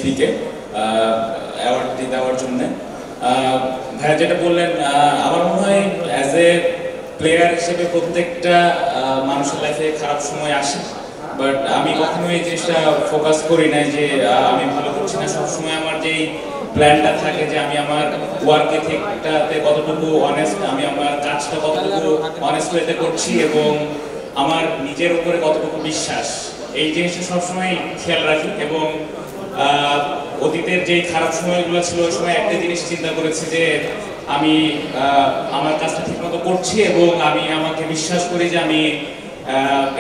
ডিএসপিকে অ্যাওয়ার্ডটি দেওয়ার জন্য। ভাইয়া যেটা বললেন, আমার মনে হয় অ্যাজ এ প্লেয়ার হিসেবে প্রত্যেকটা মানুষের লাইফে খারাপ সময় আসে, বাট আমি কখনোই এই জিনিসটা ফোকাস করি না যে আমি ভালো করছি না। সবসময় আমার যেই প্ল্যানটা থাকে যে আমি আমার ওয়ার্ক এথিকটাতে কতটুকু অনেস্ট, আমি আমার কাজটা কতটুকু অনেস্ট ওয়েতে করছি এবং আমার নিজের উপরে কতটুকু বিশ্বাস, এই জিনিসটা সবসময় খেয়াল রাখি। এবং অতীতের যেই খারাপ সময়গুলো ছিল ওই সময় একটা জিনিস চিন্তা করেছি যে আমি আমার কাজটা ঠিকমতো করছি এবং আমি আমাকে বিশ্বাস করি যে আমি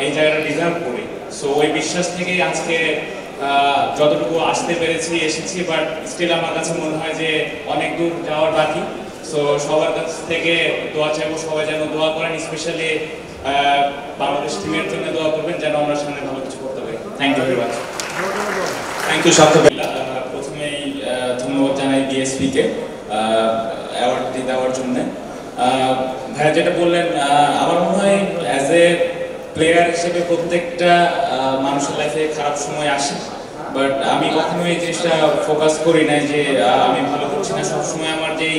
এই জায়গাটা ডিজার্ভ করি। সো ওই বিশ্বাস থেকেই আজকে যতটুকু আসতে পেরেছি এসেছি, বাট স্টিল আমার কাছে মনে হয় যে অনেক দূর যাওয়ার বাকি। সো সবার কাছ থেকে দোয়া চাইবো, সবাই যেন দোয়া করেন, স্পেশালি বাংলাদেশ টিমের জন্য দোয়া করবেন যেন আমরা সামনে ভালো কিছু করতে পারি। Thank you very much. Thank you Sarthak. প্রথমেই ধন্যবাদ জানাই ডিএসপিকে অ্যাওয়ার্ডটি দেওয়ার জন্য। ভাইয়া যেটা বললেন, আমার মনে হয় অ্যাজ এ প্লেয়ার হিসেবে প্রত্যেকটা মানুষের লাইফে খারাপ সময় আসে, বাট আমি কখনোই এই জিনিসটা ফোকাস করি না যে আমি ভালো করছি না। সবসময় আমার যেই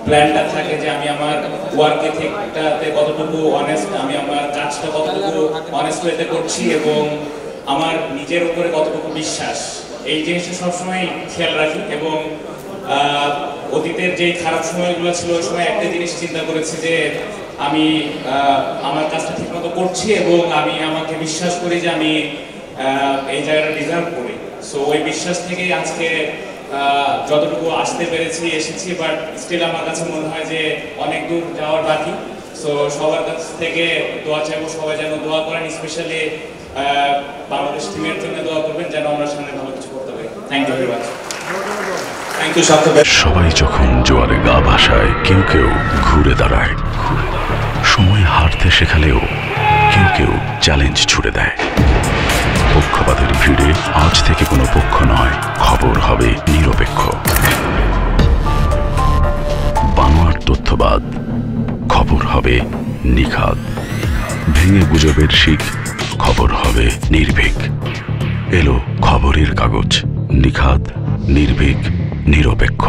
প্ল্যানটা থাকে যে আমি আমার ওয়ার্ক এথিকটাতে কতটুকু অনেস্ট, আমি আমার কাজটা কতটুকু অনেস্ট ওয়েতে করছি এবং আমার নিজের উপরে কতটুকু বিশ্বাস, এই জিনিসটা সবসময় খেয়াল রাখি। এবং অতীতের যেই খারাপ সময়গুলো ছিল ওই সময় একটা জিনিস চিন্তা করেছি যে আমি আমার কাজটা ঠিকমতো করছি এবং আমি আমাকে বিশ্বাস করি যে আমি এই জায়গাটা ডিজার্ভ করি। সো ওই বিশ্বাস থেকেই আজকে যতটুকু আসতে পেরেছি এসেছি, বাট স্টিল আমার কাছে মনে হয় যে অনেক দূর যাওয়ার বাকি। সো সবার কাছ থেকে দোয়া চাইবো, সবাই যেন দোয়া করেন, স্পেশালি বাংলাদেশ টিমের জন্য দোয়া করবেন যেন আমরা সামনে ভালো কিছু করতে পারি। Thank you very much. Thank you Sarthak. সবাই যখন জোয়ারে গা ভাসায়, কেউ কেউ ঘুরে দাঁড়ায়। সময় হারতে শেখালেও কেউ কেউ চ্যালেঞ্জ ছুড়ে দেয়। পক্ষপাতের ভিড়ে আজ থেকে কোনো পক্ষ নয়, খবর হবে নিরপেক্ষ। বানোয়ার তথ্যবাদ, খবর হবে নিখাদ। ভেঙে গুজবের শিখ, খবর হবে নির্ভীক। এলো খবরের কাগজ, নিখাদ, নির্ভীক, নিরপেক্ষ।